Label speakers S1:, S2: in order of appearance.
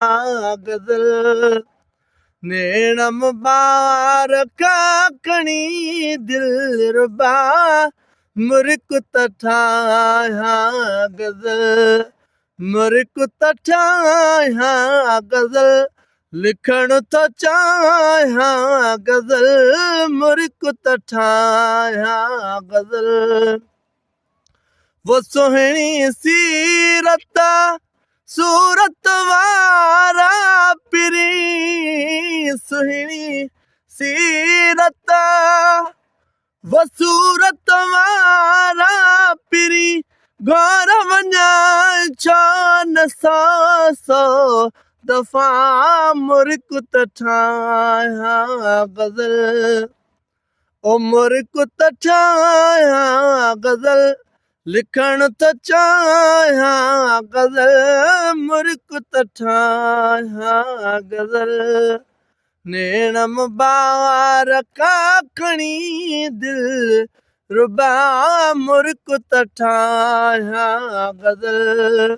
S1: गज़ल नेण मुबारक खणी दिलरुबा मुर्क त ठाहियां गज़ल मुर्क त ठाहियां गज़ल लिखण थो चाहियां गज़ल मुर्क त ठाहियां गज़ल वो सुहिणी सीरत सूरत वारा पिरी सुहिणी सीरत वो सूरत वारा पिरी घर वञा छा न सौ दफ़ा मुर्क त ठाहियां गज़ल ओ मुर्क त ठाहियां गज़ल लिखण थो चाहियां गज़ल मुर्क त ठाहियां गज़ल नेण मुबारक खणी दिलरुबा मुर्क त ठाहियां गज़ल